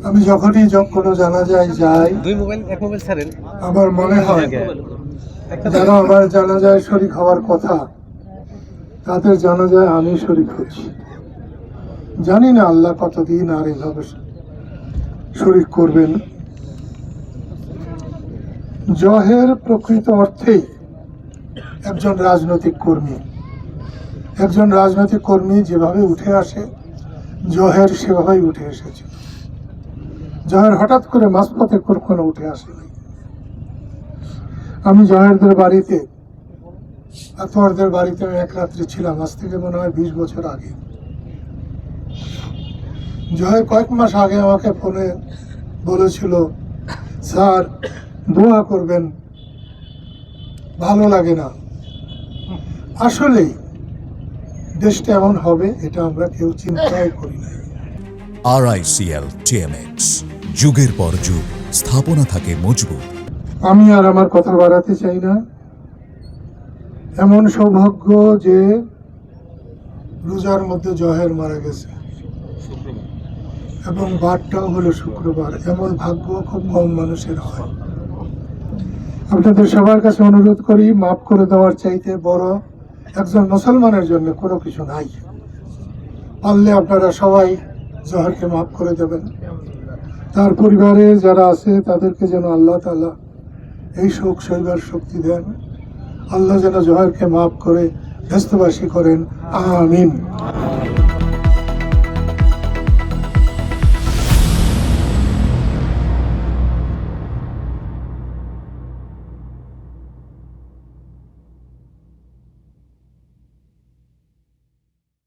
আমি যখনই কোনো জানাজায় যাই আমার মনে হয় যারা আমার জানাজায় শরীক হওয়ার কথা তাদের জানাজায় আমি শরীক হচ্ছি। জানি না আল্লাহ কতদিন আর এভাবে শরীক করবেন। জহের প্রকৃত অর্থেই একজন রাজনৈতিক কর্মী। একজন রাজনৈতিক কর্মী যেভাবে উঠে আসে জহের সেভাবেই উঠে এসেছে। জহের হঠাৎ করে মাঝপথে কখনো উঠে আসেনি। আমি জহেরদের বাড়িতে আতোয়ারদের বাড়িতে এক রাত্রে ছিলাম, আজ থেকে মনে হয় 20 বছর আগে। জহের কয়েক মাস আগে আমাকে ফোনে বলেছিল, স্যার দোয়া করবেন, ভালো লাগে না। আসলেই দেশটা এমন হবে এটা আমরা কেউ চিন্তাই করি না। RICL TMX, যুগের পর যুগ স্থাপনা থাকে মজবুত। আমি আর আমার কথা বাড়াতে চাই না। এমন সৌভাগ্য যে রোজার মধ্যে জহের মারা গেছে এবং বারটাও হলো শুক্রবার। এমন ভাগ্য খুব কম মানুষের হয়। আপনাদের সবার কাছে অনুরোধ করি, মাফ করে দেওয়ার চাইতে বড় একজন মুসলমানের জন্য কোনো কিছু নাই। পারলে আপনারা সবাই জহরকে মাফ করে দেবেন। তার পরিবারে যারা আছে তাদেরকে যেন আল্লাহ তাআলা এই শোক সইবার শক্তি দেন। আল্লাহ যেন জহরকে মাফ করে ব্যস্তবাসী করেন। আমিন।